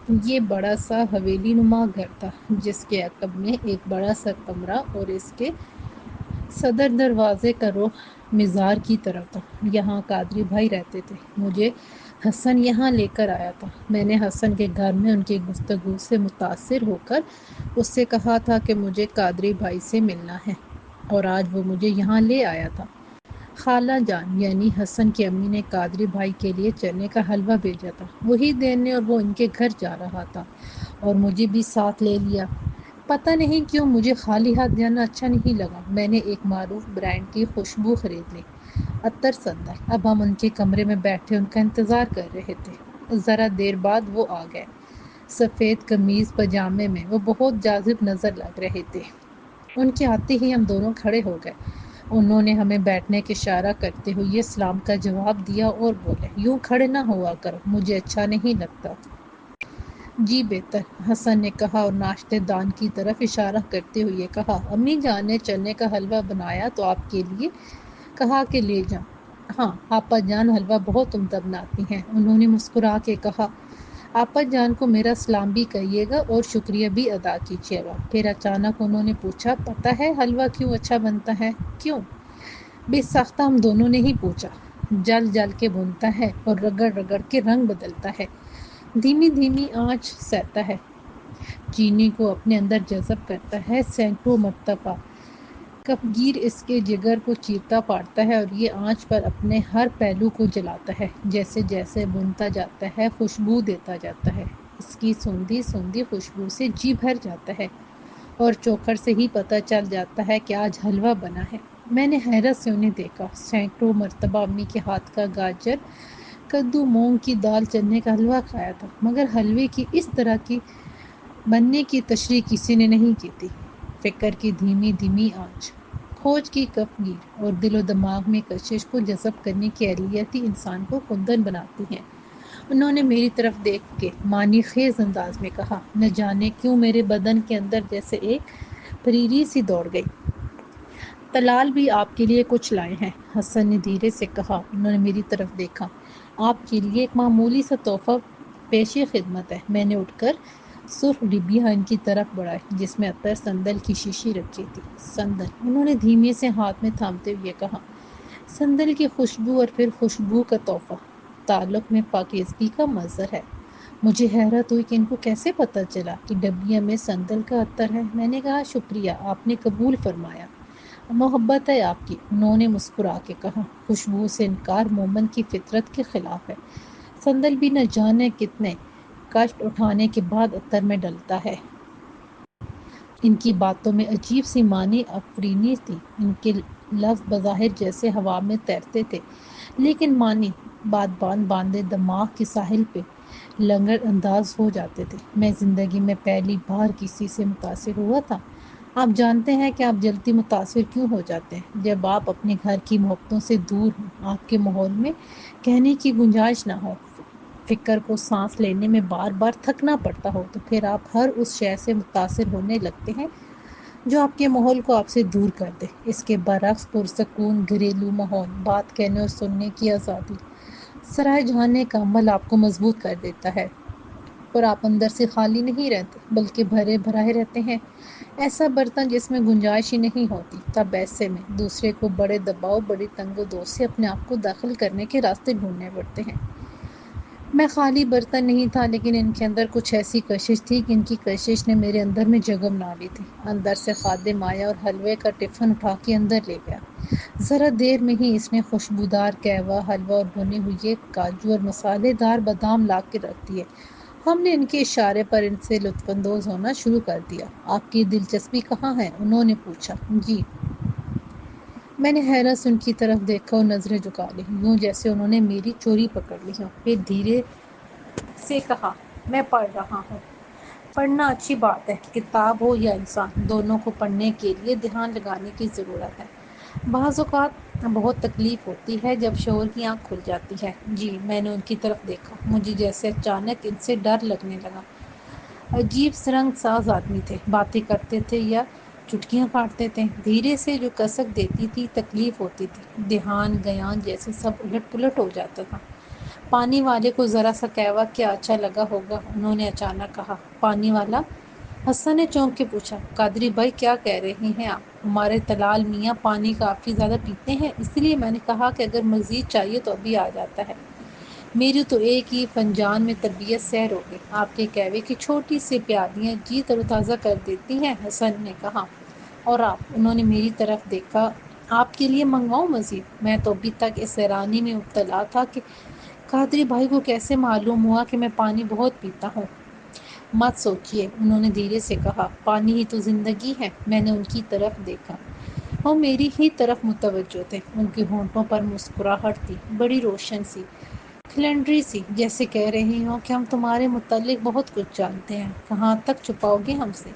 یہ بڑا سا حویلی نما گھر تھا جس کے عقب میں ایک بڑا سا کمرہ اور اس کے صدر دروازے کا رخ مزار کی طرف تھا۔ یہاں قادری بھائی رہتے تھے۔ مجھے حسن یہاں لے کر آیا تھا۔ میں نے حسن کے گھر میں ان کی گفتگو سے متاثر ہو کر اس سے کہا تھا کہ مجھے قادری بھائی سے ملنا ہے، اور آج وہ مجھے یہاں لے آیا تھا۔ خالہ جان یعنی حسن کی امی نے قادری بھائی کے لیے چنے کا حلوہ بھیجا تھا وہی دینے، اور وہ ان کے گھر جا رہا تھا اور مجھے بھی ساتھ لے لیا۔ پتہ نہیں کیوں مجھے خالی ہاتھ جانا اچھا نہیں لگا۔ میں نے ایک معروف برانڈ کی خوشبو خرید لی، عطر سندل۔ اب ہم ان کے کمرے میں بیٹھے ان کا انتظار کر رہے تھے۔ ذرا دیر بعد وہ آ گئے، سفید قمیض پاجامے میں۔ وہ بہت جاذب نظر لگ رہے تھے۔ ان کے آتے ہی ہم دونوں کھڑے ہو گئے۔ انہوں نے ہمیں بیٹھنے کا اشارہ کرتے ہوئے سلام کا جواب دیا اور بولے، یوں کھڑے نہ ہوا کرو، مجھے اچھا نہیں لگتا۔ جی بہتر، حسن نے کہا اور ناشتے دان کی طرف اشارہ کرتے ہوئے کہا، امی جان نے چنے کا حلوہ بنایا تو آپ کے لیے کہا کہ لے جاؤں۔ ہاں، آپا جان حلوہ بہت عمدہ بناتی ہیں، انہوں نے مسکرا کے کہا۔ آپا جان کو میرا سلام بھی کہیے گا اور شکریہ بھی ادا کیجیے گا۔ پھر اچانک انہوں نے پوچھا، پتہ ہے حلوہ کیوں اچھا بنتا ہے؟ کیوں؟ بے ساختہ ہم دونوں نے ہی پوچھا۔ جل جل کے بنتا ہے اور رگڑ رگڑ کے رنگ بدلتا ہے، دھیمی دھیمی آنچ سہتا ہے، چینی کو اپنے اندر جذب کرتا ہے، سینکڑوں مرتبہ کفگیر اس کے جگر کو چیرتا پاڑتا ہے اور یہ آنچ پر اپنے ہر پہلو کو جلاتا ہے۔ جیسے جیسے بنتا جاتا ہے خوشبو دیتا جاتا ہے، اس کی سوندھی سوندھی خوشبو سے جی بھر جاتا ہے اور چوکھر سے ہی پتہ چل جاتا ہے کہ آج حلوہ بنا ہے۔ میں نے حیرت سے انہیں دیکھا۔ سینکڑوں مرتبہ امی کے ہاتھ کا گاجر کدو، مونگ کی دال، چنے کا حلوہ کھایا تھا، مگر حلوے کی اس طرح کی بننے کی تشریح کسی نے نہیں کی تھی۔ فکر کی دھیمی دھیمی آنچ، کھوج کی کفگیر اور دل و دماغ میں کشش کو جذب کرنے کی اہلیت ہی انسان کو خندن بناتی ہیں۔ انہوں نے میری طرف دیکھ کے معنی خیز انداز میں کہا، نہ جانے کیوں میرے بدن کے اندر جیسے ایک پریری سی دوڑ گئی۔ طلال بھی آپ کے لیے کچھ لائے ہیں، حسن نے دھیرے سے کہا۔ انہوں نے میری طرف دیکھا۔ آپ کے لیے ایک معمولی سا تحفہ پیش خدمت ہے۔ میں نے اٹھ کر سرخ ڈبیا ان کی طرف بڑھائی جس میں عطر سندل کی شیشی رکھی تھی۔ سندل، انہوں نے دھیمے سے ہاتھ میں تھامتے ہوئے کہا، سندل کی خوشبو اور پھر خوشبو کا تحفہ، تعلق میں پاکیزگی کا مظہر ہے۔ مجھے حیرت ہوئی کہ ان کو کیسے پتہ چلا کہ ڈبیا میں سندل کا عطر ہے۔ میں نے کہا، شکریہ، آپ نے قبول فرمایا، محبت ہے آپ کی۔ انہوں نے مسکرا کے کہا، خوشبو سے انکار مومن کی فطرت کے خلاف ہے۔ سندل بھی نہ جانے کتنے کشٹ اٹھانے کے بعد عطر میں ڈلتا ہے۔ ان کی باتوں میں عجیب سی معنی افرینی تھی۔ ان کے لفظ بظاہر جیسے ہوا میں تیرتے تھے، لیکن معنی بادبان باندھے دماغ کے ساحل پہ لنگر انداز ہو جاتے تھے۔ میں زندگی میں پہلی بار کسی سے متاثر ہوا تھا۔ آپ جانتے ہیں کہ آپ جلدی متاثر کیوں ہو جاتے ہیں؟ جب آپ اپنے گھر کی محبتوں سے دور ہوں، آپ کے ماحول میں کہنے کی گنجائش نہ ہو، فکر کو سانس لینے میں بار بار تھکنا پڑتا ہو، تو پھر آپ ہر اس شے سے متاثر ہونے لگتے ہیں جو آپ کے ماحول کو آپ سے دور کر دے۔ اس کے برعکس پرسکون گھریلو ماحول، بات کہنے اور سننے کی آزادی، سرائے جانے کا عمل آپ کو مضبوط کر دیتا ہے، اور آپ اندر سے خالی نہیں رہتے بلکہ بھرے بھرائے رہتے ہیں، ایسا برتن جس میں گنجائش ہی نہیں ہوتی۔ تب ایسے میں دوسرے کو بڑے دباؤ، بڑی تنگ و دو سے اپنے آپ کو داخل کرنے کے راستے ڈھونڈنے پڑتے ہیں۔ میں خالی برتن نہیں تھا، لیکن ان کے اندر کچھ ایسی کشش تھی کہ ان کی کشش نے میرے اندر میں جگہ بنا لی تھی۔ اندر سے خادم آیا اور حلوے کا ٹفن اٹھا کے اندر لے گیا۔ ذرا دیر میں ہی اس نے خوشبودار قہوہ، حلوہ اور بھنے ہوئے کاجو اور مسالے دار بادام لا کے رکھ دیے۔ ہم نے ان کے اشارے پر ان سے لطف اندوز ہونا شروع کر دیا۔ آپ کی دلچسپی کہاں ہے؟ انہوں نے پوچھا۔ جی، میں نے حیرت سے ان کی طرف دیکھا اور نظریں جھکا لی، یوں جیسے انہوں نے میری چوری پکڑ لی ہو۔ پھر دھیرے سے کہا، میں پڑھ رہا ہوں۔ پڑھنا اچھی بات ہے، کتاب ہو یا انسان، دونوں کو پڑھنے کے لیے دھیان لگانے کی ضرورت ہے۔ بعض اوقات بہت تکلیف ہوتی ہے جب شعور کی آنکھ کھل جاتی ہے۔ جی، میں نے ان کی طرف دیکھا، مجھے جیسے اچانک ان سے ڈر لگنے لگا۔ عجیب رنگ ساز آدمی تھے، باتیں کرتے تھے یا چٹکیاں کاٹتے تھے، دھیرے سے جو کسک دیتی تھی، تکلیف ہوتی تھی، دھیان گیان جیسے سب الٹ پلٹ ہو جاتا تھا۔ پانی والے کو ذرا سا کہوا کیا اچھا لگا ہوگا، انہوں نے اچانک کہا۔ پانی والا؟ حسن نے چونک کے پوچھا۔ قادری بھائی کیا کہہ رہے ہیں آپ؟ ہمارے طلال میاں پانی کافی زیادہ پیتے ہیں، اس لیے میں نے کہا کہ اگر مزید چاہیے تو ابھی آ جاتا ہے۔ میری تو ایک ہی فنجان میں تربیت سیر ہو گئی، آپ کے کہوے کی چھوٹی سی پیالیاں جی تر و تازہ کر دیتی ہیں، حسن نے کہا۔ اور آپ؟ انہوں نے میری طرف دیکھا۔ آپ کے لیے منگواؤں مزید؟ میں تو ابھی تک اس حیرانی میں مبتلا تھا کہ قادری بھائی کو کیسے معلوم ہوا کہ میں پانی بہت پیتا ہوں۔ مت سوچیے، انہوں نے دھیرے سے کہا، پانی ہی تو زندگی ہے۔ میں نے ان کی طرف دیکھا، وہ میری ہی طرف متوجہ تھے۔ ان کے ہونٹوں پر مسکراہٹ تھی، بڑی روشن سی، کھلنڈری سی، جیسے کہہ رہی ہوں کہ ہم تمہارے متعلق بہت کچھ جانتے ہیں، کہاں تک چھپاؤ گے ہم سے؟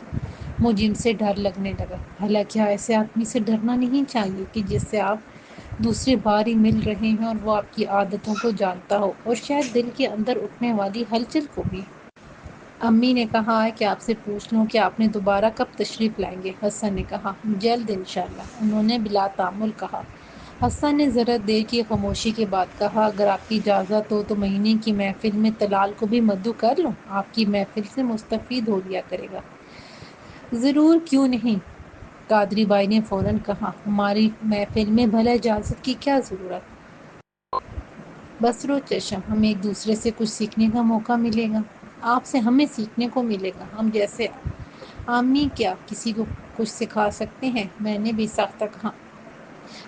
مجھے ان سے ڈر لگنے لگا۔ بھلا کیا ایسے آدمی سے ڈرنا نہیں چاہیے کہ جس سے آپ دوسری بار ہی مل رہے ہیں اور وہ آپ کی عادتوں کو جانتا ہو اور شاید دل کے اندر اٹھنے والی ہلچل کو بھی؟ امی نے کہا ہے کہ آپ سے پوچھ لوں کہ آپ نے دوبارہ کب تشریف لائیں گے، حسن نے کہا۔ جلد انشاءاللہ، انہوں نے بلا تامل کہا۔ حسن نے ذرا دیر کی خاموشی کے بعد کہا، اگر آپ کی اجازت ہو تو مہینے کی محفل میں طلال کو بھی مدعو کر لوں، آپ کی محفل سے مستفید ہو لیا کرے گا۔ ضرور، کیوں نہیں؟ قادری بھائی نے فوراً کہا، ہماری محفل میں بھلا اجازت کی کیا ضرورت؟ بسرو چشم، ہمیں ایک دوسرے سے کچھ سیکھنے کا موقع ملے گا، آپ سے ہمیں سیکھنے کو ملے گا۔ ہم جیسے عامی کیا کسی کو کچھ سکھا سکتے ہیں؟ میں نے بھی ساختہ کہا،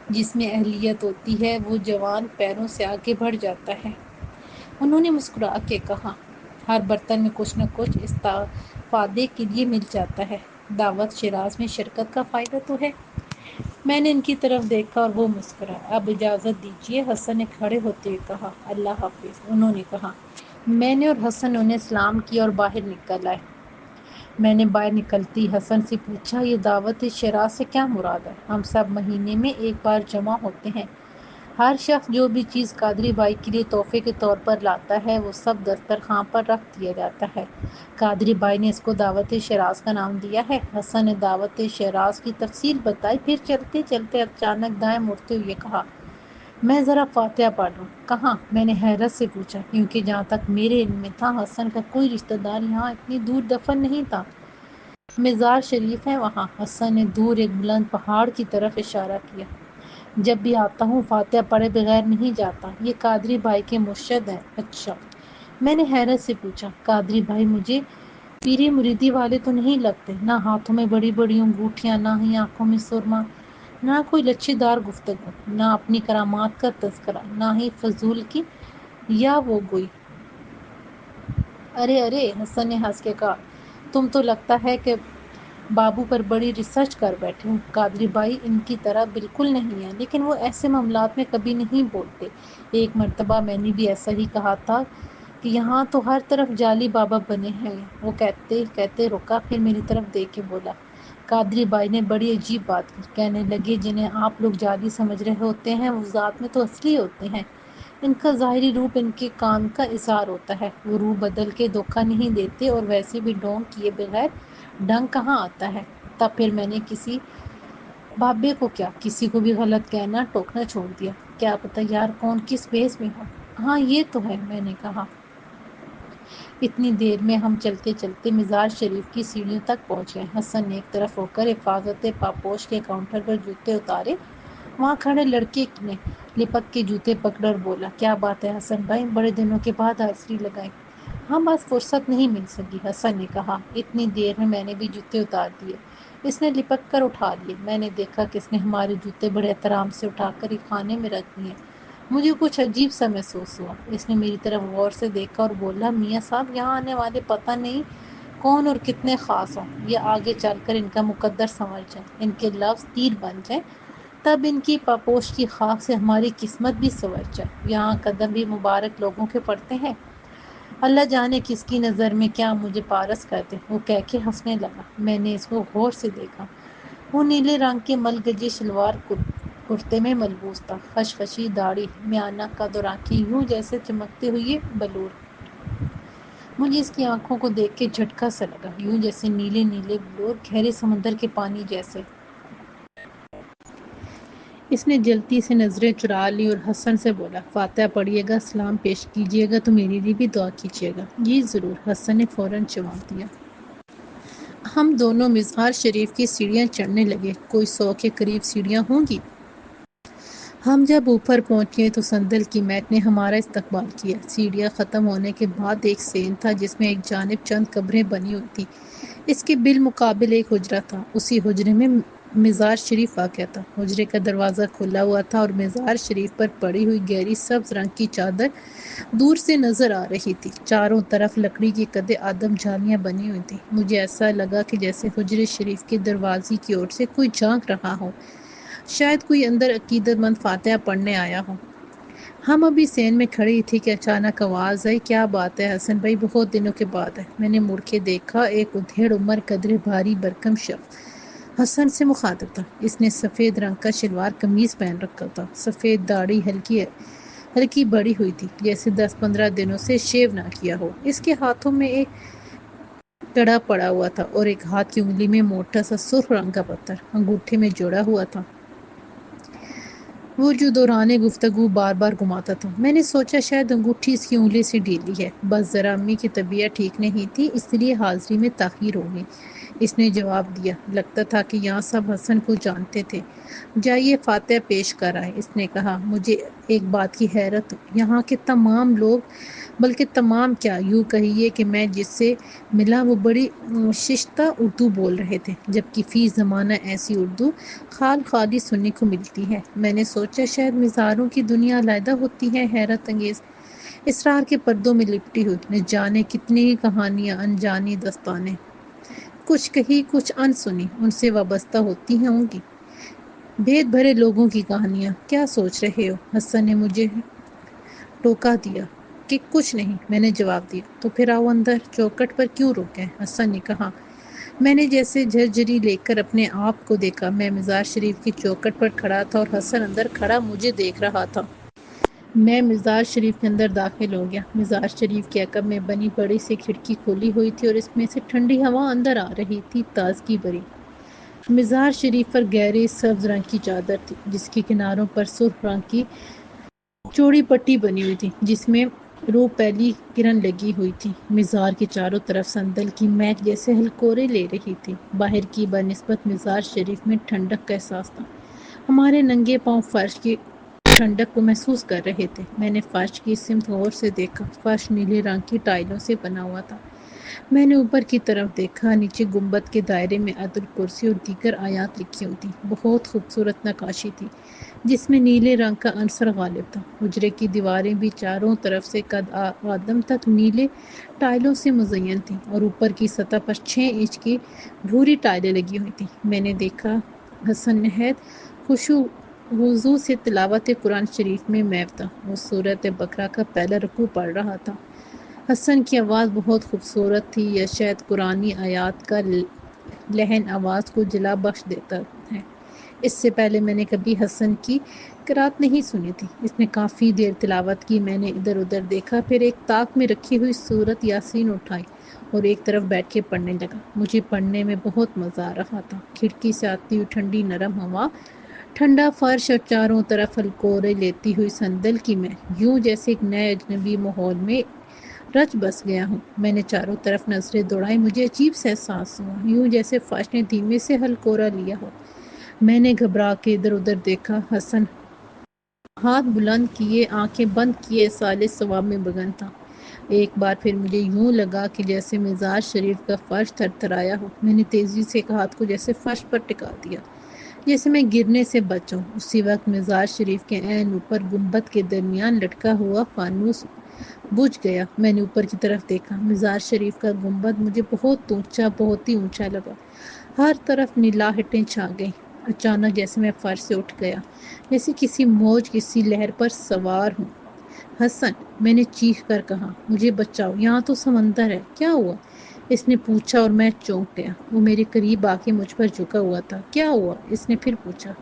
جس میں اہلیت ہوتی ہے وہ جوان پیروں سے آگے بڑھ جاتا ہے۔ انہوں نے مسکرا کے کہا، ہر برتن میں کچھ نہ کچھ استفادے کے لیے مل جاتا ہے۔ دعوت شیراز میں شرکت کا فائدہ تو ہے۔ میں نے ان کی طرف دیکھا اور وہ مسکرائے۔ اب اجازت دیجیے، حسن نے کھڑے ہوتے ہوئے کہا۔ اللہ حافظ، انہوں نے کہا۔ میں نے اور حسن انہیں سلام کیا اور باہر نکل آئے۔ میں نے باہر نکلتی حسن سے پوچھا، یہ دعوت شیراز سے کیا مراد ہے؟ ہم سب مہینے میں ایک بار جمع ہوتے ہیں، ہر شخص جو بھی چیز قادری بھائی کے لیے تحفے کے طور پر لاتا ہے وہ سب دسترخوان پر رکھ دیا جاتا ہے۔ قادری بھائی نے اس کو دعوت شیراز کا نام دیا ہے۔ حسن نے دعوت شیراز کی تفصیل بتائی، پھر چلتے چلتے اچانک دائیں مڑتے ہوئے کہا، میں ذرا فاتحہ پڑھ لوں۔ کہاں؟ میں نے حیرت سے پوچھا، کیونکہ جہاں تک میرے علم میں تھا حسن کا کوئی رشتہ دار یہاں اتنی دور دفن نہیں تھا۔ مزار شریف ہے وہاں، حسن نے دور ایک بلند پہاڑ کی طرف اشارہ کیا۔ جب بھی آتا ہوں فاتحہ پڑھے بغیر نہیں جاتا، یہ قادری بھائی کے مرشد ہیں۔ اچھا، میں نے حیرت سے پوچھا، قادری بھائی مجھے پیری مریدی والے تو نہیں لگتے؟ نہ ہاتھوں میں بڑی بڑی انگوٹھیاں، نہ ہی آنکھوں میں سرما، نہ کوئی لچھی دار گفتگو، نہ اپنی کرامات کا تذکرہ، نہ ہی فضول کی یا وہ گوئی۔ ارے ارے، حسن نے ہنس کے کہا، تم تو لگتا ہے کہ بابو پر بڑی ریسرچ کر بیٹھے ہوں۔ قادری بھائی ان کی طرح بالکل نہیں ہیں، لیکن وہ ایسے معاملات میں کبھی نہیں بولتے۔ ایک مرتبہ میں نے بھی ایسا ہی کہا تھا کہ یہاں تو ہر طرف جعلی بابا بنے ہیں۔ وہ کہتے کہتے رکا، پھر میری طرف دیکھ کے بولا۔ قادری بھائی نے بڑی عجیب بات کی، کہنے لگے، جنہیں آپ لوگ جعلی سمجھ رہے ہوتے ہیں وہ ذات میں تو اصلی ہوتے ہیں۔ ان کا ظاہری روپ ان کے کام کا اظہار ہوتا ہے، وہ روح بدل کے دھوکہ نہیں دیتے، اور ویسے بھی ڈھونگ کیے بغیر ڈنگ کہاں آتا ہے۔ تب پھر میں نے کسی بابے کو کیا، کسی کو بھی غلط کہنا ٹوکنا چھوڑ دیا، کیا پتہ یار کون کس بیس میں ہو۔ ہاں یہ تو ہے، میں نے کہا۔ اتنی دیر میں ہم چلتے چلتے مزار شریف کی سیڑھیوں تک پہنچ گئے۔ حسن نے ایک طرف ہو کر حفاظت پاپوش کے کاؤنٹر پر جوتے اتارے، وہاں کھڑے لڑکے نے لپک کے جوتے پکڑے اور بولا، کیا بات ہے حسن بھائی، بڑے دنوں کے بعد حاضری لگائی۔ ہاں بس فرصت نہیں مل سکی، حسن نے کہا۔ اتنی دیر میں نے بھی جوتے اتار دیے، اس نے لپک کر اٹھا لیے۔ میں نے دیکھا کہ اس نے ہمارے جوتے بڑے احترام سے اٹھا کر ایک خانے میں رکھ دیے۔ مجھے کچھ عجیب سا محسوس ہوا۔ اس نے میری طرف غور سے دیکھا اور بولا، میاں صاحب یہاں آنے والے پتہ نہیں کون اور کتنے خاص ہوں، یہ آگے چل کر ان کا مقدر سنور جائے، ان کے لفظ تیر بن جائیں، تب ان کی پاپوش کی خاک سے ہماری قسمت بھی سنور جائے۔ یہاں قدم بھی مبارک لوگوں کے پڑتے ہیں، اللہ جانے کس کی نظر میں کیا مجھے پارس کر دے۔ وہ کہہ کے ہنسنے لگا۔ میں نے اس کو غور سے دیکھا، وہ نیلے رنگ کے ملگجی شلوار کرتے میں ملبوس تھا، خشخشی داڑھی، میانہ قد اور آنکھیں یوں جیسے چمکتے ہوئے بلور۔ مجھے اس کی آنکھوں کو دیکھ کے جھٹکا سا لگا، یوں جیسے نیلے نیلے بلور، گہرے سمندر کے پانی جیسے۔ اس نے جلدی سے نظریں چرا لی اور حسن سے بولا، فاتحہ پڑھیے گا، سلام پیش کیجیے گا تو میرے لیے بھی دعا کیجیے گا۔ جی ضرور، حسن نے فوراً جواب دیا۔ ہم دونوں مزار شریف کی سیڑھیاں چڑھنے لگے۔ کوئی 100 کے قریب سیڑھیاں ہوں گی۔ ہم جب اوپر پہنچے تو سندل کی میٹ نے ہمارا استقبال کیا۔ سیڑھیاں ختم ہونے کے بعد ایک سین تھا جس میں ایک جانب چند قبریں بنی ہوئی تھیں۔ اس کے بالمقابل ایک حجرہ تھا۔ اسی حجرے میں مزار شریف واقع تھا۔ حجرے کا دروازہ کھلا ہوا تھا اور مزار شریف پر پڑی ہوئی گہری سبز رنگ کی چادر دور سے نظر آ رہی تھی۔ چاروں طرف لکڑی کی قد آدم جالیاں بنی ہوئی تھیں۔ مجھے ایسا لگا کہ جیسے حجرے شریف کے دروازے کی اور سے کوئی جھانک رہا ہو، شاید کوئی اندر عقیدت مند فاتحہ پڑھنے آیا ہو۔ ہم ابھی سین میں کھڑی تھی کہ اچانک آواز آئی، کیا بات ہے حسن بھائی، بہت دنوں کے بعد ہے۔ میں نے مڑ کے دیکھا، ایک ادھیڑ عمر قدرے بھاری بھرکم شخص حسن سے مخاطب تھا۔ اس نے سفید رنگ کا شلوار قمیض پہن رکھا تھا۔ سفید داڑھی ہلکی بڑی ہوئی تھی، جیسے 10-15 دنوں سے شیو نہ کیا ہو۔ اس کے ہاتھوں میں ایک کڑا پڑا ہوا تھا اور ایک ہاتھ کی انگلی میں موٹا سا سرخ رنگ کا پتھر انگوٹھے میں جوڑا ہوا تھا۔ وہ جو دوران گفتگو بار بار گھماتا تھا۔ میں نے سوچا شاید انگوٹھی اس کی انگلی سے ڈھیلی ہے، بس ذرا امی کی طبیعت ٹھیک نہیں تھی، اس لیے حاضری میں تاخیر ہو گئی۔ اس نے جواب دیا۔ لگتا تھا کہ یہاں سب حسن کو جانتے تھے۔ جائیے فاتحہ پیش کر آئے، اس نے کہا۔ مجھے ایک بات کی حیرت ہوئی، یہاں کے تمام لوگ، بلکہ تمام کیا، یوں کہیے کہ میں جس سے ملا وہ بڑی شائستہ اردو بول رہے تھے، جبکہ فی زمانہ ایسی اردو خالی سننے کو ملتی ہے۔ میں نے سوچا شاید مزاروں کی دنیا علیحدہ ہوتی ہے، حیرت انگیز اسرار کے پردوں میں لپٹی ہوئی، نہ جانے کتنی ہی کہانیاں، انجانی داستانیں، کچھ کہی کچھ انسنی، ان سے وابستہ ہوتی ہوں گی۔ بھید بھرے لوگوں کی کہانیاں۔ کیا سوچ رہے ہو؟ حسن نے مجھے ٹوکا دیا۔ کہ کچھ نہیں، میں نے جواب دیا۔ تو پھر آؤ اندر، چوکھٹ پر کیوں رکے؟ حسن نے کہا۔ میں نے جیسے جھرجھری لے کر اپنے آپ کو دیکھا۔ میں مزار شریف کی چوکھٹ پر کھڑا تھا اور حسن اندر کھڑا مجھے دیکھ رہا تھا۔ میں مزار شریف کے اندر داخل ہو گیا۔ مزار شریف کے عقب میں بنی بڑی سی کھڑکی کھلی ہوئی تھی اور اس میں سے ٹھنڈی ہوا اندر آ رہی تھی، تازگی بھری۔ مزار شریف پر گہری سبز رنگ کی چادر تھی، جس کے کناروں پر سرخ رنگ کی چوڑی پٹی بنی ہوئی تھی، جس میں رو پہلی کرن لگی ہوئی تھی۔ مزار کے چاروں طرف سندل کی مہک جیسے ہلکورے لے رہی تھی۔ باہر کی بنسبت مزار شریف میں ٹھنڈک کا احساس تھا۔ ہمارے ننگے پاؤں فرش کی ٹھنڈک کو محسوس کر رہے تھے۔ میں نے فرش کی سمت غور سے دیکھا۔ فرش نیلے رنگ کی ٹائلوں سے بنا ہوا تھا۔ میں نے اوپر کی طرف دیکھا۔ نیچے گنبد کے دائرے میں عدل کرسی اور دیگر آیات لکھی ہوئی تھیں۔ بہت خوبصورت نقاشی تھی، جس میں نیلے رنگ کا عنصر غالب تھا۔ حجرے کی دیواریں بھی چاروں طرف سے قد آدم تک نیلے ٹائلوں سے مزین تھیں اور اوپر کی سطح پر 6 انچ کی بھوری ٹائلیں لگی ہوئی تھیں۔ میں نے دیکھا حسن نہایت خشوع وخضوع سے تلاوت قرآن شریف میں محو تھا۔ وہ سورۃ بقرہ کا پہلا رکوع پڑھ رہا تھا۔ حسن کی آواز بہت خوبصورت تھی، یا شاید قرآنی آیات کا لحن آواز کو جلا بخش دیتا ہے۔ اس سے پہلے میں نے کبھی حسن کی قرات نہیں سنی تھی۔ اس نے کافی دیر تلاوت کی۔ میں نے ادھر ادھر دیکھا، پھر ایک طاق میں رکھی ہوئی سورۃ یاسین اٹھائی اور ایک طرف بیٹھ کے پڑھنے لگا۔ مجھے پڑھنے میں بہت مزہ آ رہا تھا۔ کھڑکی سے آتی ہوئی ٹھنڈی نرم ہوا، ٹھنڈا فرش اور چاروں طرف ہلکورے لیتی ہوئی سندل کی مہک، یوں جیسے ایک نئے اجنبی ماحول میں رچ بس گیا ہوں۔ میں نے چاروں طرف نظریں دوڑائیں، مجھے عجیب سا احساس ہوا، یوں جیسے فرش نے دھیمے سے ہلکورا لیا ہو۔ میں نے گھبرا کے ادھر ادھر دیکھا۔ حسن ہاتھ بلند کیے، آنکھیں بند کیے اصالِ ثواب میں مگن تھا۔ ایک بار پھر مجھے یوں لگا کہ جیسے مزار شریف کا فرش تھر تھرایا ہو۔ میں نے تیزی سے ایک ہاتھ کو جیسے فرش پر ٹکا دیا، جیسے میں گرنے سے بچوں۔ اسی وقت مزار شریف کے عین اوپر گنبد کے درمیان لٹکا ہوا فانوس بجھ گیا۔ میں نے اوپر کی طرف دیکھا۔ مزار شریف کا گنبد مجھے بہت اونچا، بہت ہی اونچا لگا۔ ہر طرف نیلاہٹیں چھا گئیں۔ اچانک جیسے میں فرش سے اٹھ گیا، جیسے کسی موج، کسی لہر پر سوار ہوں۔ حسن، میں نے چیخ کر کہا، مجھے بچاؤ، یہاں تو سمندر ہے۔ کیا ہوا؟ اس نے پوچھا اور میں چونک گیا۔ وہ میرے قریب آ کے مجھ پر جھکا ہوا تھا۔ کیا ہوا؟ اس نے پھر پوچھا۔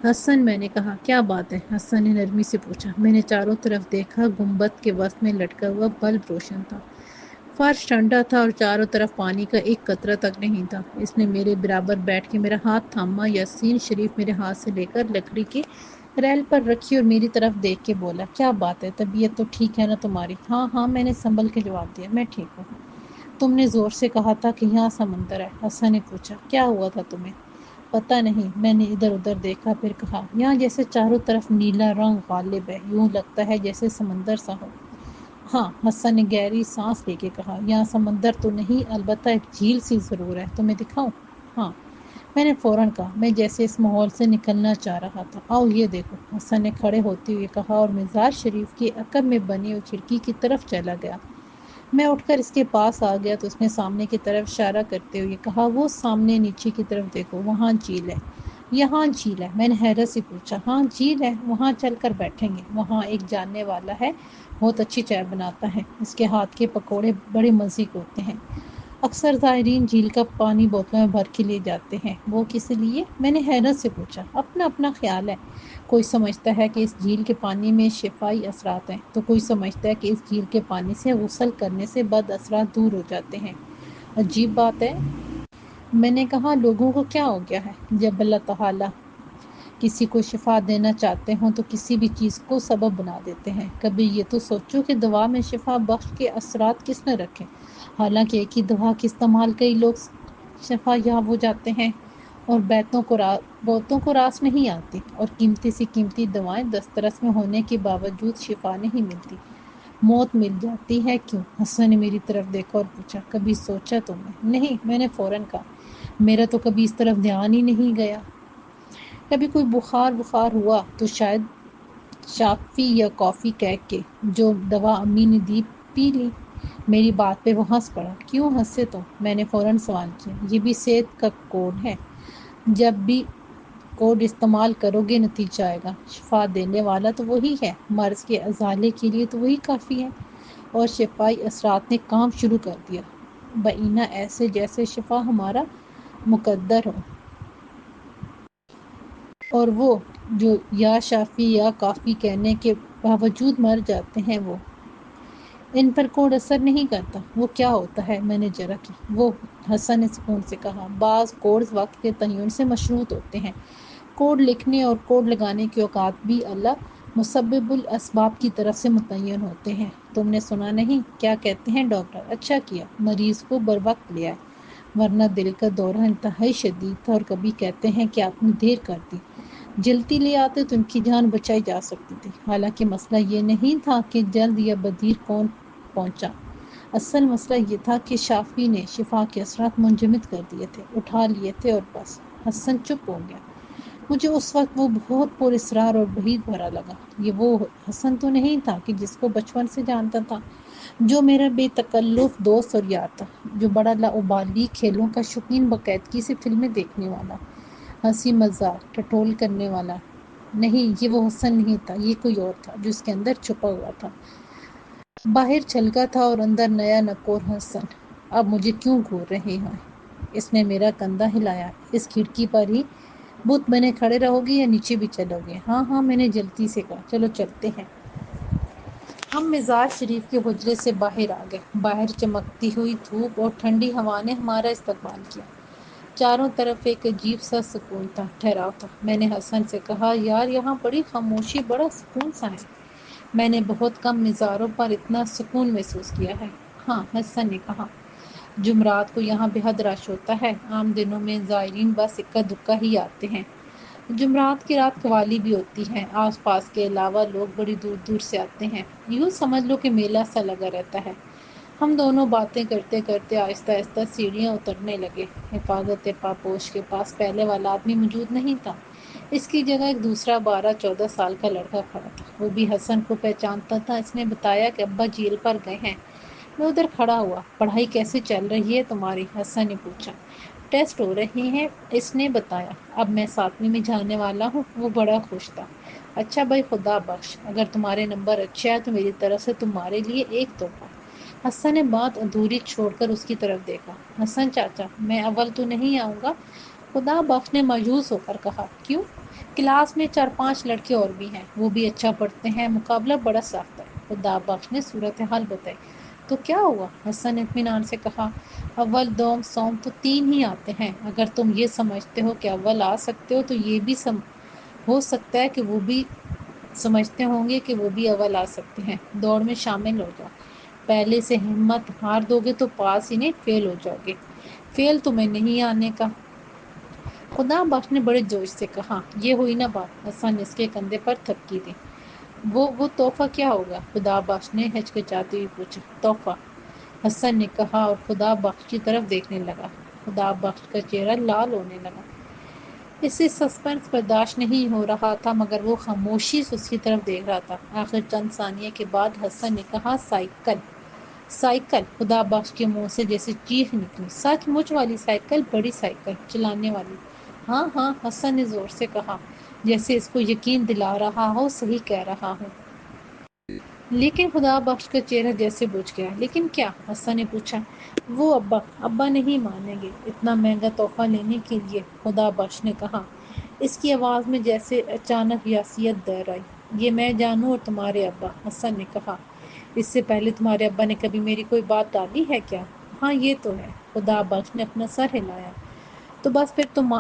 حسن، میں نے کہا، کیا بات ہے؟ حسن نے نرمی سے پوچھا۔ میں نے چاروں طرف دیکھا۔ گنبد کے وسط میں لٹکا ہوا بلب روشن تھا۔ فرش ٹھنڈا تھا اور چاروں طرف پانی کا ایک قطرہ تک نہیں تھا۔ اس نے میرے برابر بیٹھ کے میرا ہاتھ تھاما، یاسین شریف میرے ہاتھ سے لے کر لکڑی کی ریل پر رکھی اور میری طرف دیکھ کے بولا، کیا بات ہے، طبیعت تو ٹھیک ہے نا تمہاری؟ ہاں ہاں، میں نے سنبھل کے جواب دیا، میں ٹھیک ہوں۔ تم نے زور سے کہا تھا کہ یہاں سمندر ہے، حسن نے پوچھا۔ کیا ہوا تھا تمہیں؟ پتہ نہیں، میں نے ادھر ادھر دیکھا، پھر کہا، یہاں جیسے چاروں طرف نیلا رنگ غالب ہے، یوں لگتا ہے جیسے سمندر سا ہو۔ ہاں، حسن نے گہری سانس لے کے کہا، یہاں سمندر تو نہیں، البتہ ایک جھیل سی ضرور ہے، تمہیں دکھاؤں؟ ہاں، میں نے فوراً کہا، میں جیسے اس ماحول سے نکلنا چاہ رہا تھا۔ آؤ یہ دیکھو، حسن نے کھڑے ہوتے ہوئے کہا اور مزار شریف کے عقب میں بنی ہوئی کھڑکی کی طرف چلا گیا۔ میں اٹھ کر اس کے پاس آ گیا تو اس نے سامنے کی طرف اشارہ کرتے ہوئے کہا، وہ سامنے نیچے کی طرف دیکھو، وہاں جھیل ہے۔ یہاں جھیل ہے؟ میں نے حیرت سے پوچھا۔ ہاں جھیل ہے، وہاں چل کر بیٹھیں گے، وہاں ایک جاننے والا ہے، بہت اچھی چائے بناتا ہے، اس کے ہاتھ کے پکوڑے بڑے مزے کے ہوتے ہیں۔ اکثر زائرین جھیل کا پانی بوتلوں میں بھر کے لیے جاتے ہیں۔ وہ کس لیے؟ میں نے حیرت سے پوچھا۔ اپنا اپنا خیال ہے، کوئی سمجھتا ہے کہ اس جھیل کے پانی میں شفائی اثرات ہیں، تو کوئی سمجھتا ہے کہ اس جھیل کے پانی سے غسل کرنے سے بد اثرات دور ہو جاتے ہیں۔ عجیب بات ہے، میں نے کہا، لوگوں کو کیا ہو گیا ہے؟ جب اللہ تعالیٰ کسی کو شفا دینا چاہتے ہوں تو کسی بھی چیز کو سبب بنا دیتے ہیں۔ کبھی یہ تو سوچو کہ دوا میں شفا بخش کے اثرات کس نے رکھے؟ حالانکہ ایک ہی دوا کے استعمال کئی لوگ شفا یاب ہو جاتے ہیں اور بہتوں کو راس نہیں آتی، اور قیمتی سی قیمتی دوائیں دسترس میں ہونے کے باوجود شفا نہیں ملتی، موت مل جاتی ہے۔ کیوں؟ حسن نے میری طرف دیکھا اور پوچھا، کبھی سوچا تم نے؟ نہیں، میں نے فوراً کہا، میرا تو کبھی اس طرف دھیان ہی نہیں گیا۔ کبھی کوئی بخار ہوا تو شاید شافی یا کافی کہہ کے جو دوا امی نے دی پی لی۔ میری بات پہ وہ ہنس پڑا۔ کیوں ہنسے تم؟ میں نے فوراً سوال کیا۔ یہ بھی صحت کا کوڈ ہے، جب بھی کوڈ استعمال کرو گے نتیجہ آئے گا۔ شفا دینے والا تو وہی ہے، مرض کے ازالے کے لیے تو وہی کافی ہے، اور شفائی اثرات نے کام شروع کر دیا، بعینہ ایسے جیسے شفا ہمارا مقدر ہو۔ اور وہ جو یا شافی یا کافی کہنے کے باوجود مر جاتے ہیں، وہ ان پر کوڈ اثر نہیں کرتا۔ وہ کیا ہوتا ہے؟ میں نے ذرا کی وہ حسن نے سکون سے کہا، بعض کوڈز وقت کے تعین سے مشروط ہوتے ہیں، کوڈ لکھنے اور کوڈ لگانے کے اوقات بھی اللہ مسبب الاسباب کی طرف سے متعین ہوتے ہیں۔ تم نے سنا نہیں کیا کہتے ہیں ڈاکٹر؟ اچھا کیا مریض کو بروقت لے آئے، ورنہ دل کا دورہ انتہائی شدید تھا، اور کبھی کہتے ہیں کہ آپ نے دیر کر دی، جلدی لے آتے تو ان کی جان بچائی جا سکتی تھی۔ حالانکہ مسئلہ یہ نہیں تھا کہ جلد یا بدیر کون پہنچا، اصل مسئلہ یہ تھا کہ شافی نے شفا کے اثرات منجمد کر دیے تھے، اٹھا لیے تھے، اور بس۔ حسن چپ ہو گیا۔ مجھے اس وقت وہ بہت پر اسرار اور بعید بھرا لگا۔ یہ وہ حسن تو نہیں تھا کہ جس کو بچپن سے جانتا تھا، جو میرا بے تکلف دوست اور یار تھا، جو بڑا لاابالی، کھیلوں کا شوقین، باقاعدگی سے فلمیں دیکھنے والا، ہنسی مذاق ٹٹول کرنے والا۔ نہیں، یہ وہ حسن نہیں تھا، یہ کوئی اور تھا جو اس کے اندر چھپا ہوا تھا، باہر چھلکا تھا اور اندر نیا نکور حسن۔ اب مجھے کیوں گھور رہے ہیں؟ اس نے میرا کندھا ہلایا۔ اس کھڑکی پر ہی بت بنے کھڑے رہو گے یا نیچے بھی چلو گے؟ ہاں ہاں، میں نے جلدی سے کہا، چلو چلتے ہیں۔ ہم مزار شریف کے حجرے سے باہر آ گئے۔ باہر چمکتی ہوئی دھوپ اور ٹھنڈی ہوا نے ہمارا استقبال کیا۔ چاروں طرف ایک عجیب سا سکون تھا، ٹھہراؤ تھا۔ میں نے حسن سے کہا، یار یہاں بڑی خاموشی، بڑا سکون سا ہے۔ میں نے بہت کم مزاروں پر اتنا سکون محسوس کیا ہے۔ ہاں، حسن نے کہا، جمعرات کو یہاں بے حد رش ہوتا ہے، عام دنوں میں زائرین بس اکا دکا ہی آتے ہیں، جمعرات کی رات قوالی بھی ہوتی ہے، آس پاس کے علاوہ لوگ بڑی دور دور سے آتے ہیں، یوں سمجھ لو کہ میلہ سا لگا رہتا ہے۔ ہم دونوں باتیں کرتے کرتے آہستہ آہستہ سیڑھیاں اترنے لگے۔ حفاظت پاپوش کے پاس پہلے والا آدمی موجود نہیں تھا، اس کی جگہ ایک دوسرا 12-14 سال کا لڑکا کھڑا تھا۔ وہ بھی حسن کو پہچانتا تھا۔ اس نے بتایا کہ ابا جیل پر گئے ہیں۔ میں ادھر کھڑا ہوا۔ پڑھائی کیسے چل رہی ہے تمہاری؟ حسن نے پوچھا۔ ٹیسٹ ہو رہے ہیں، اس نے بتایا، اب میں 7ویں میں جانے والا ہوں۔ وہ بڑا خوش تھا۔ اچھا بھائی، خدا بخش، اگر تمہارے نمبر اچھے آئے تو میری طرف سے تمہارے لیے ایک تحفہ۔ حسن نے بات ادھوری چھوڑ کر اس کی طرف دیکھا۔ حسن چاچا، میں اول تو نہیں آؤں گا؟ خدا بخش نے مایوس ہو کر کہا۔ کیوں؟ کلاس میں 4-5 لڑکے اور بھی ہیں، وہ بھی اچھا پڑھتے ہیں، مقابلہ بڑا سخت ہے۔ خدا بخش نے صورتحال بتائی۔ تو کیا ہوا؟ حسن نے اطمینان سے کہا، اول دوم سوم تو 3 ہی آتے ہیں، اگر تم یہ سمجھتے ہو کہ اول آ سکتے ہو تو یہ بھی ہو سکتا ہے کہ وہ بھی سمجھتے ہوں گے کہ وہ بھی اول آ سکتے ہیں۔ دوڑ میں شامل ہو جاؤ، پہلے سے ہمت ہار دو گے تو پاس ہی نہیں فیل ہو جاؤ گے۔ فیل تمہیں نہیں آنے کا، خدا بخش نے بڑے جوش سے کہا۔ یہ ہوئی نا بات؟ حسن نے اس کے کندھے پر تھپکی دی۔ وہ تحفہ کیا ہوگا؟ خدا بخش نے ہچکچاتے ہوئے پوچھا۔ تحفہ، حسن نے کہا اور خدا بخش کی طرف دیکھنے لگا۔ خدا بخش کا چہرہ لال ہونے لگا۔ اسے سسپنس برداشت نہیں ہو رہا تھا، مگر وہ خاموشی سے اس کی طرف دیکھ رہا تھا۔ آخر چند ثانیے کے بعد حسن نے کہا، سائیکل۔ سائیکل؟ خدا بخش کے منہ سے جیسے چیخ نکلی۔ سچ مچ والی سائیکل؟ بڑی سائیکل چلانے والی؟ ہاں ہاں، حسن نے زور سے کہا، جیسے اس کو یقین دلا رہا ہو صحیح کہہ رہا ہو۔ لیکن خدا بخش کا چہرہ جیسے بجھ گیا۔ لیکن کیا؟ حسن نے پوچھا۔ وہ ابا نہیں مانیں گے اتنا مہنگا تحفہ لینے کے لیے، خدا بخش نے کہا۔ اس کی آواز میں جیسے اچانک یاسیت در آئی۔ یہ میں جانوں اور تمہارے ابا، حسن نے کہا، اس سے پہلے تمہارے ابا نے کبھی میری کوئی بات ٹالی ہے کیا؟ ہاں یہ تو ہے، خدا بخش نے اپنا سر ہلایا۔ تو بس پھر تم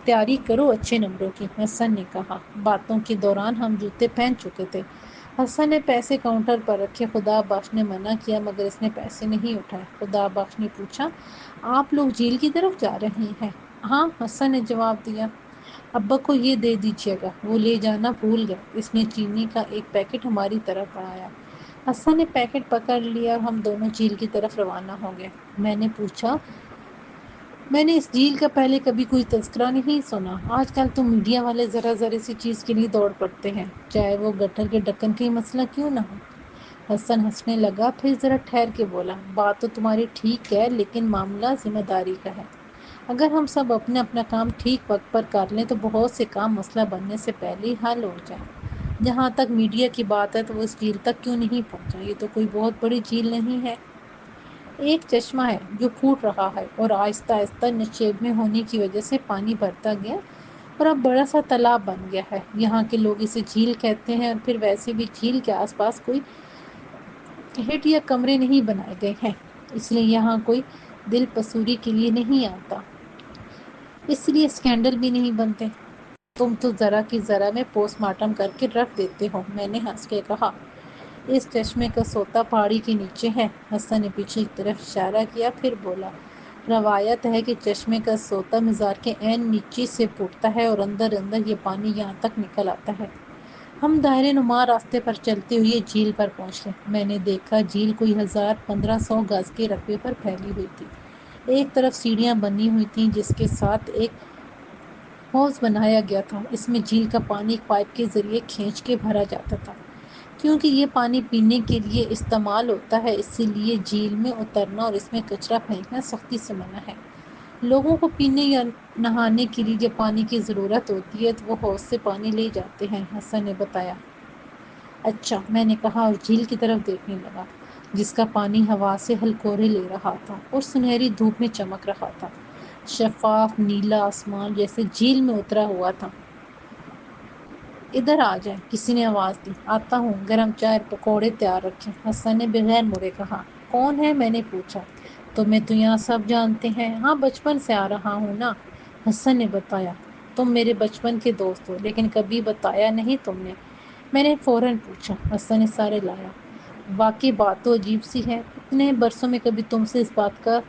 تیاری کرو اچھے نمبروں کی، حسن نے کہا۔ باتوں کے دوران ہم جوتے پہن چکے تھے۔ حسن نے پیسے کاؤنٹر پر رکھے۔ خدا بخش نے منع کیا مگر اس نے پیسے نہیں اٹھائے۔ خدا بخش نے پوچھا، آپ لوگ جھیل کی طرف جا رہے ہیں؟ ہاں، حسن نے جواب دیا۔ ابا کو یہ دے دیجیے گا، وہ لے جانا بھول گئے۔ اس نے چینی کا ایک پیکٹ ہماری طرف بڑھایا۔ حسن نے پیکٹ پکڑ لیا اور ہم دونوں جھیل کی طرف روانہ ہو گئے۔ میں نے پوچھا، میں نے اس جھیل کا پہلے کبھی کوئی تذکرہ نہیں سنا۔ آج کل تو میڈیا والے ذرا سی چیز کے لیے دوڑ پڑتے ہیں، چاہے وہ گٹر کے ڈھکن کا ہی مسئلہ کیوں نہ ہو۔ حسن ہنسنے لگا، پھر ذرا ٹھہر کے بولا، بات تو تمہاری ٹھیک ہے لیکن معاملہ ذمہ داری کا ہے۔ اگر ہم سب اپنا کام ٹھیک وقت پر کر لیں تو بہت سے کام مسئلہ بننے سے پہلے ہی حل ہو جائیں۔ جہاں تک میڈیا کی بات ہے تو وہ اس جھیل تک کیوں نہیں پہنچا؟ یہ تو کوئی بہت بڑی جھیل نہیں ہے، ایک چشمہ ہے جو پھوٹ رہا ہے اور آہستہ آہستہ نشیب میں ہونے کی وجہ سے پانی بھرتا گیا اور اب بڑا سا تالاب بن گیا ہے۔ یہاں کے لوگ اسے جھیل کہتے ہیں، اور پھر ویسے بھی جھیل کے آس پاس کوئی ہٹ یا کمرے نہیں بنائے گئے ہیں، اس لیے یہاں کوئی دل پسوری کے لیے نہیں آتا، اس لیے اسکینڈل بھی نہیں بنتے۔ تم تو ذرا کی ذرا میں پوسٹ مارٹم کر کے رکھ دیتے ہو، میں نے ہنس کے کہا۔ اس چشمے کا سوتا پہاڑی کے نیچے ہے، حسن نے پیچھے کی طرف اشارہ کیا، پھر بولا، روایت ہے کہ چشمے کا سوتا مزار کے عین نیچے سے پھوٹتا ہے اور اندر اندر یہ پانی یہاں تک نکل آتا ہے۔ ہم دائرے نما راستے پر چلتے ہوئے جھیل پر پہنچ گئے۔ میں نے دیکھا جھیل کوئی 1500 گز کے رقبے پر پھیلی ہوئی تھی۔ ایک طرف سیڑھیاں بنی ہوئی تھیں جس کے ساتھ ایک حوض بنایا گیا تھا، اس میں جھیل کا پانی ایک پائپ کے ذریعے کھینچ کے بھرا جاتا تھا۔ کیونکہ یہ پانی پینے کے لیے استعمال ہوتا ہے، اسی لیے جھیل میں اترنا اور اس میں کچرا پھینکنا سختی سے منع ہے۔ لوگوں کو پینے یا نہانے کے لیے جب پانی کی ضرورت ہوتی ہے تو وہ حوض سے پانی لے جاتے ہیں، حسن نے بتایا۔ اچھا، میں نے کہا اور جھیل کی طرف دیکھنے لگا جس کا پانی ہوا سے ہلکورے لے رہا تھا اور سنہری دھوپ میں چمک رہا تھا، شفاف نیلا آسمان جیسے جھیل میں اترا ہوا تھا۔ ادھر آ جائیں، کسی نے آواز دی۔ آتا ہوں، گرم چائے اور پکوڑے تیار رکھیں، حسن نے بغیر مڑے کہا۔ کون ہے؟ میں نے پوچھا۔ تمہیں تو یہاں سب جانتے ہیں۔ ہاں، بچپن سے آ رہا ہوں نا، حسن نے بتایا۔ تم میرے بچپن کے دوست ہو لیکن کبھی بتایا نہیں تم نے، میں نے فوراً پوچھا۔ حسن نے سارے لایا۔ واقعی بات تو عجیب سی ہے، اتنے برسوں میں کبھی تم سے اس بات کا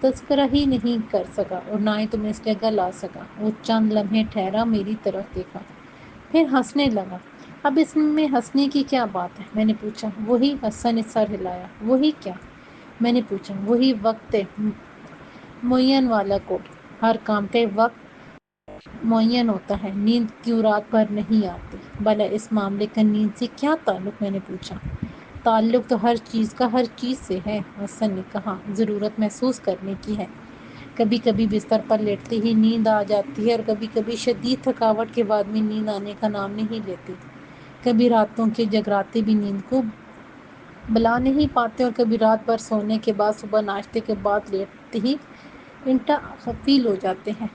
تذکرہ ہی نہیں کر سکا اور نہ ہی تمہیں اس جگہ لا سکا۔ وہ چند لمحے ٹھہرا، میری طرف دیکھا، پھر ہنسنے لگا۔ اب اس میں ہنسنے کی کیا بات ہے؟ میں نے پوچھا۔ وہی، حسن نے سر ہلایا۔ وہی کیا؟ میں نے پوچھا۔ وہی وقت معین والا کوڈ، ہر کام کا وقت معین ہوتا ہے، نیند کیوں رات بھر نہیں آتی؟ بھلا اس معاملے کا نیند سے کیا تعلق؟ میں نے پوچھا۔ تعلق تو ہر چیز کا ہر چیز سے ہے، حسن نے کہا، ضرورت محسوس کرنے کی ہے۔ کبھی کبھی بستر پر لیٹتے ہی نیند آ جاتی ہے اور کبھی کبھی شدید تھکاوٹ کے بعد بھی نیند آنے کا نام نہیں لیتی۔ کبھی راتوں کے جگراتے بھی نیند کو بلا نہیں پاتے اور کبھی رات بھر سونے کے بعد صبح ناشتے کے بعد لیٹتے ہی انٹا فیل ہو جاتے ہیں۔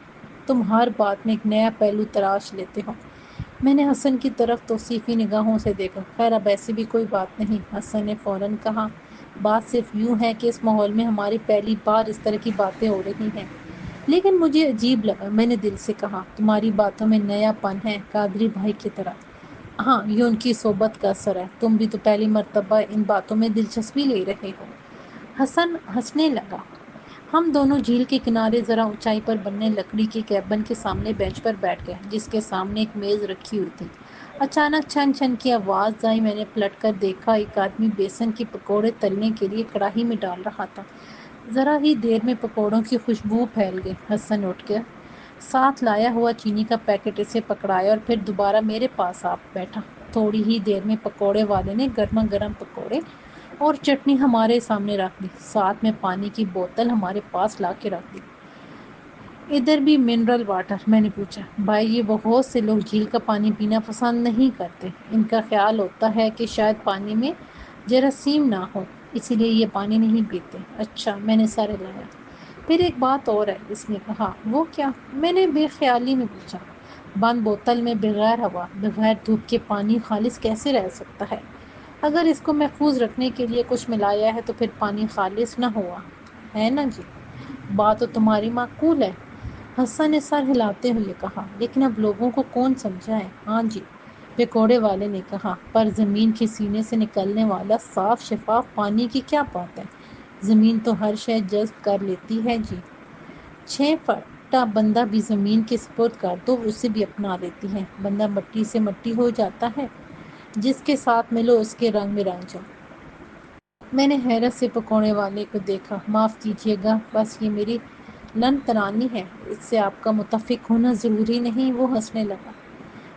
تم ہر بات میں ایک نیا پہلو تراش لیتے ہو۔ میں نے حسن کی طرف توصیفی نگاہوں سے دیکھا۔ خیر اب ایسی بھی کوئی بات نہیں، حسن نے فوراً کہا، بات صرف یوں ہے کہ اس ماحول میں ہماری پہلی بار اس طرح کی باتیں ہو رہی ہیں۔ لیکن مجھے عجیب لگا۔ میں نے دل سے کہا، تمہاری باتوں میں نیا پن ہے قادری بھائی کی طرح۔ ہاں، یہ ان کی صحبت کا اثر ہے۔ تم بھی تو پہلی مرتبہ ان باتوں میں دلچسپی لے رہے ہو۔ حسن ہنسنے لگا۔ ہم دونوں جھیل کے کنارے ذرا اونچائی پر بنے لکڑی کے کیبن کے سامنے بینچ پر بیٹھ گئے، جس کے سامنے ایک میز رکھی ہوئی تھی۔ اچانک چھن چھن کی آواز آئی۔ میں نے پلٹ کر دیکھا، ایک آدمی بیسن کے پکوڑے تلنے کے لیے کڑاہی میں ڈال رہا تھا۔ ذرا ہی دیر میں پکوڑوں کی خوشبو پھیل گئی۔ حسن اٹھ گیا، ساتھ لایا ہوا چینی کا پیکٹ اسے پکڑایا اور پھر دوبارہ میرے پاس آ بیٹھا۔ تھوڑی ہی دیر میں پکوڑے والے نے گرما گرم پکوڑے اور چٹنی ہمارے سامنے رکھ دی، ساتھ میں پانی کی بوتل ہمارے پاس لا کے رکھ دی۔ ادھر بھی منرل واٹر؟ میں نے پوچھا۔ بھائی، یہ بہت سے لوگ جھیل کا پانی پینا پسند نہیں کرتے۔ ان کا خیال ہوتا ہے کہ شاید پانی میں جراثیم نہ ہو، اسی لیے یہ پانی نہیں پیتے۔ اچھا، میں نے سر ہلایا۔ پھر ایک بات اور ہے، اس نے کہا۔ وہ کیا؟ میں نے بے خیالی میں پوچھا۔ بند بوتل میں بغیر ہوا، بغیر دھوپ کے پانی خالص کیسے رہ سکتا ہے؟ اگر اس کو محفوظ رکھنے کے لیے کچھ ملایا ہے تو پھر پانی خالص نہ ہوا ہے نا جی؟ بات تو تمہاری معقول ہے، حسن نے سر ہلاتے ہوئے کہا۔ لیکن اب لوگوں کو کون سمجھائے؟ ہاں جی، پکوڑے والے نے کہا، پر زمین کے سینے سے نکلنے والا صاف شفاف پانی کی کیا بات ہے؟ زمین تو ہر شے جذب کر لیتی ہے جی۔ 6 فٹا بندہ بھی زمین کے سپرد کر دو، اسے بھی اپنا لیتی ہے۔ بندہ مٹی سے مٹی ہو جاتا ہے، جس کے ساتھ ملو اس کے رنگ میں رنگ جاؤ۔ میں نے حیرت سے پکوڑے والے کو دیکھا۔ معاف کیجیے گا، بس یہ میری لن ترانی ہے، اس سے آپ کا متفق ہونا ضروری نہیں۔ وہ ہنسنے لگا۔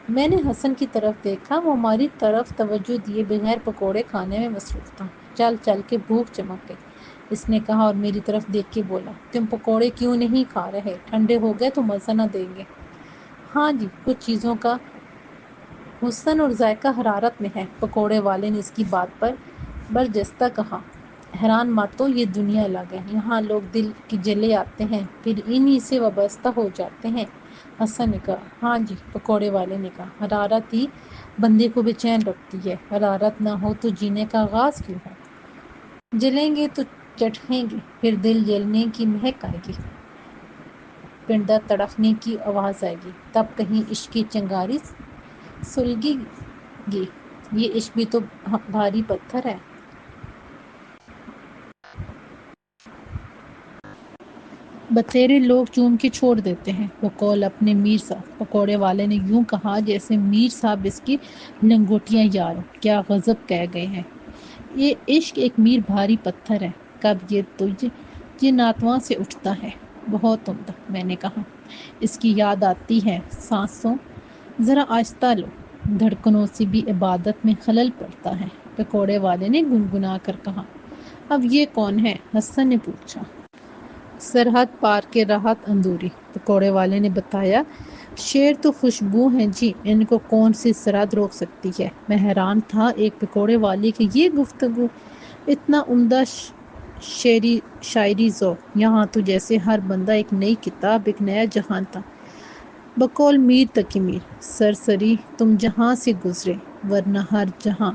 میں نے حسن کی طرف دیکھا، وہ ہماری طرف توجہ دیے بغیر پکوڑے کھانے میں مصروف تھا۔ چل چل کے بھوک چمک گئی، اس نے کہا اور میری طرف دیکھ کے بولا، تم پکوڑے کیوں نہیں کھا رہے؟ ٹھنڈے ہو گئے تو مزہ نہ دیں گے۔ ہاں جی، کچھ چیزوں کا حسن اور ذائقہ حرارت میں ہے، پکوڑے والے نے اس کی بات پر برجستہ کہا۔ حیران مت ہو، یہ دنیا الگ ہے، یہاں لوگ دل کی جلے آتے ہیں پھر انہی سے وابستہ ہو جاتے ہیں۔ حسن نے کہا۔ ہاں جی، پکوڑے والے نے کہا، حرارت ہی بندے کو بے چین رکھتی ہے، حرارت نہ ہو تو جینے کا آغاز کیوں ہے؟ جلیں گے تو چٹیں گے، پھر دل جلنے کی مہک آئے گی، پنڈا تڑپنے کی آواز آئے گی، تب کہیں عشق کی چنگاری سلگے گی۔ یہ عشق بھی تو بھاری پتھر ہے۔ بتھیرے لوگ چوم کے چھوڑ دیتے ہیں۔ وہ قول اپنے میر صاحب، پکوڑے والے نے یوں کہا جیسے میر صاحب اس کی لنگوٹیاں یار ہوں۔ کیا غضب کہہ گئے ہیں۔ یہ عشق ایک میر بھاری پتھر ہے، کب یہ تجھ یہ ناتواں سے اٹھتا ہے۔ بہت عمدہ، میں نے کہا۔ اس کی یاد آتی ہے، سانسوں ذرا آہستہ لو، دھڑکنوں سے بھی عبادت میں خلل پڑتا ہے، پکوڑے والے نے گنگنا کر کہا۔ اب یہ کون ہے؟ حسن نے پوچھا۔ سرحد پار کے راحت اندوری، پکوڑے والے نے بتایا۔ شیر تو خوشبو ہیں جی، ان کو کون سی سرحد روک سکتی ہے؟ میں حیران تھا ایک پکوڑے والے کی یہ گفتگو، اتنا عمدہ شاعری ذوق، یہاں تو جیسے ہر بندہ ایک نئی کتاب، ایک نیا جہان تھا۔ بقول میر تقی میر، سرسری تم جہاں سے گزرے، ورنہ ہر جہاں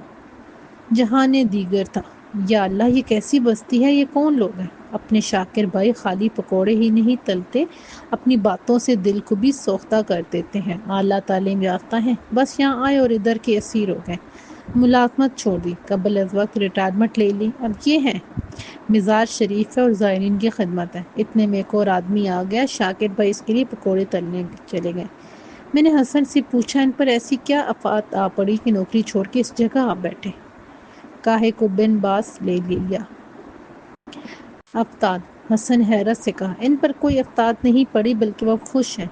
جہان دیگر تھا۔ یا اللہ، یہ کیسی بستی ہے، یہ کون لوگ ہیں؟ اپنے شاکر بھائی خالی پکوڑے ہی نہیں تلتے، اپنی باتوں سے دل کو بھی سوختہ کر دیتے ہیں، اعلیٰ تعلیم یافتہ ہیں، بس یہاں آئے اور ادھر کے اسیر ہو گئے، ملازمت چھوڑ دی، قبل از وقت ریٹائرمنٹ لے لی، اب یہ ہیں، مزاج شریف ہے اور زائرین کی خدمت ہے۔ اتنے میں ایک اور آدمی آ گیا، شاکر بھائی اس کے لیے پکوڑے تلنے چلے گئے۔ میں نے حسن سے پوچھا، ان پر ایسی کیا آفات آ پڑی کہ نوکری چھوڑ کے اس جگہ آ بیٹھے؟ کاہے کو بن باس لے لیا؟ افتاد؟ حسن حیرت سے کہا۔ ان پر کوئی افتاد نہیں پڑی، بلکہ وہ خوش ہیں۔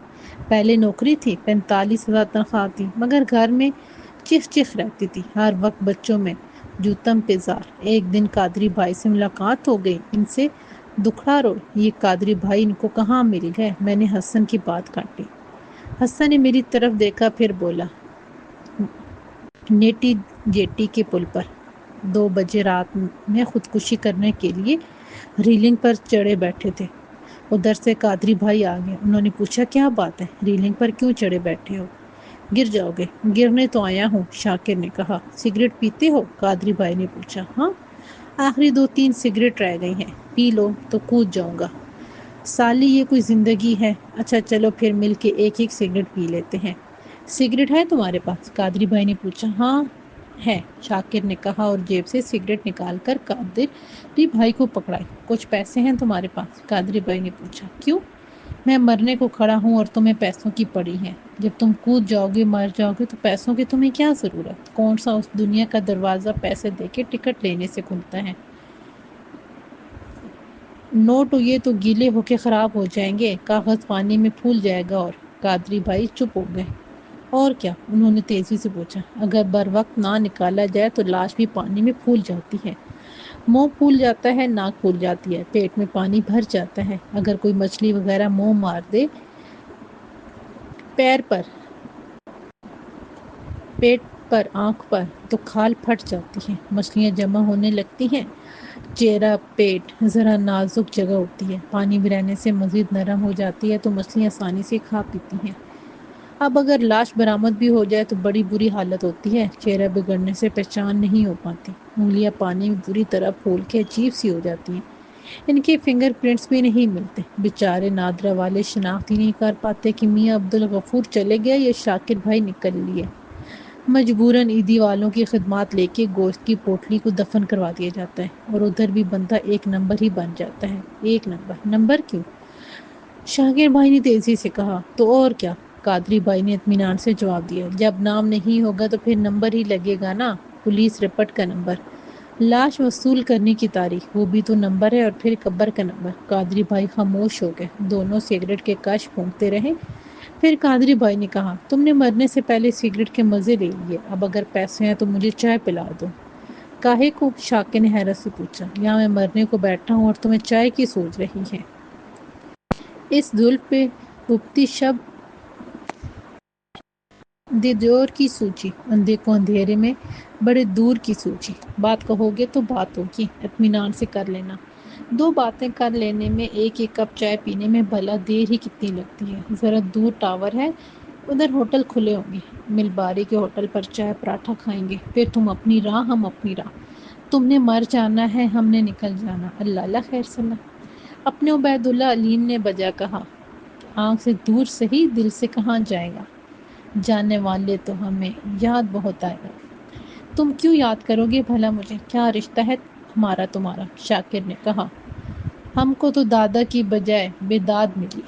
پہلے نوکری تھی، 45,000 تنخواہ تھی، مگر گھر میں چخ چخ رہتی تھی، ہر وقت بچوں میں جوتم پیزار۔ ایک دن قادری بھائی سے ملاقات ہو گئی، ان سے دکھڑا روئے، یہ قادری بھائی ان کو کہاں مل گئے؟ میں نے حسن کی بات کاٹی۔ حسن نے میری طرف دیکھا، پھر بولا، نیٹی جیٹی کے پل پر 2 بجے رات میں خودکشی کرنے کے لیے ریلنگ پر چڑھے بیٹھے تھے۔ ادھر سے قادری بھائی آ گئے، انہوں نے پوچھا، کیا بات ہے، ریلنگ پر کیوں چڑھے بیٹھے ہو؟ گر جاؤ گے۔ گرنے تو آیا ہوں، شاکر نے کہا۔ سگریٹ پیتے ہو؟ قادری بھائی نے پوچھا۔ ہاں، آخری 2-3 سگریٹ رہ گئی ہیں، پی لو تو کود جاؤں گا۔ سالی یہ کوئی زندگی ہے؟ اچھا چلو پھر مل کے ایک ایک سگریٹ پی لیتے ہیں۔ سگریٹ ہے تمہارے پاس؟ قادری بھائی نے پوچھا۔ ہاں ہے، شاکر نے کہا اور جیب سے سگریٹ نکال کر قادری بھائی کو پکڑائی۔ کچھ پیسے ہیں تمہارے پاس؟ قادری بھائی نے پوچھا۔ کیوں؟ میں مرنے کو کھڑا ہوں اور تمہیں پیسوں کی پڑی ہے۔ جب تم کود جاؤ گے، مر جاؤ گے تو پیسوں کی تمہیں کیا ضرورت؟ کون سا اس دنیا کا دروازہ پیسے دے کے ٹکٹ لینے سے کھلتا ہے؟ نوٹ یہ تو گیلے ہو کے خراب ہو جائیں گے، کاغذ پانی میں پھول جائے گا۔ اور قادری بھائی چپ ہو گئے۔ اور کیا؟ انہوں نے تیزی سے پوچھا۔ اگر بر وقت نہ نکالا جائے تو لاش بھی پانی میں پھول جاتی ہے، منہ پھول جاتا ہے، ناک پھول جاتی ہے، پیٹ میں پانی بھر جاتا ہے، اگر کوئی مچھلی وغیرہ منہ مار دے پیر پر، پیٹ پر، آنکھ پر، تو کھال پھٹ جاتی ہے، مچھلیاں جمع ہونے لگتی ہیں۔ چہرہ، پیٹ ذرا نازک جگہ ہوتی ہے، پانی میں رہنے سے مزید نرم ہو جاتی ہے تو مچھلیاں آسانی سے کھا پیتی ہیں۔ اب اگر لاش برآمد بھی ہو جائے تو بڑی بری حالت ہوتی ہے، چہرہ بگڑنے سے پہچان نہیں ہو پاتی، انگلیاں پانی میں بری طرح پھول کے عجیب سی ہو جاتی ہیں، ان کے فنگر پرنٹس بھی نہیں ملتے۔ بیچارے نادرہ والے شناخت ہی نہیں کر پاتے کہ میاں عبدالغفور چلے گئے یا شاکر بھائی نکل لیے۔ مجبوراً عیدی والوں کی خدمات لے کے گوشت کی پوٹلی کو دفن کروا دیا جاتا ہے، اور ادھر بھی بندہ ایک نمبر ہی بن جاتا ہے۔ ایک نمبر؟ نمبر کیوں؟ شاکر بھائی نے تیزی سے کہا۔ تو اور کیا؟ قادری بھائی نے اطمینان سے جواب دیا۔ جب نام نہیں ہوگا تو پھر نمبر ہی لگے گا نا، پولیس رپٹ کا نمبر، لاش وصول کرنے کی تاریخ، وہ بھی تو نمبر ہے، اور پھر قبر کا نمبر۔ قادری بھائی خاموش ہو گئے، دونوں سگریٹ کے کش پھونکتے رہے۔ پھر قادری بھائی نے کہا، تم نے مرنے سے پہلے سگریٹ کے مزے لے لیے، اب اگر پیسے ہیں تو مجھے چائے پلا دو۔ کاہے کو؟ شاکر نے حیرت سے پوچھا۔ یہاں میں مرنے کو بیٹھا ہوں اور تمہیں چائے کی سوچ رہی ہے؟ اس زلف پہ اُبتی شب دور کی سوچی، اندھے کو اندھیرے میں بڑے دور کی سوچی۔ بات کہو گے تو بات ہوگی، اطمینان سے کر لینا۔ دو باتیں کر لینے میں، ایک ایک کپ چائے پینے میں بھلا دیر ہی کتنی لگتی ہے؟ ذرا دور ٹاور ہے، ادھر ہوٹل کھلے ہوں گے، مل باری کے ہوٹل پر چائے پراٹھا کھائیں گے، پھر تم اپنی راہ، ہم اپنی راہ۔ تم نے مر جانا ہے، ہم نے نکل جانا، اللہ اللہ خیر سلام۔ اپنے عبید اللہ علیم نے بجا کہا، آنکھ سے دور سہی، دل سے کہاں جائے گا؟ جانے والے تو ہمیں یاد بہت آئے گا۔ تم کیوں یاد کرو گے بھلا مجھے؟ کیا رشتہ ہے ہمارا تمہارا؟ شاکر نے کہا، ہم کو تو دادا کی بجائے بے داد ملی۔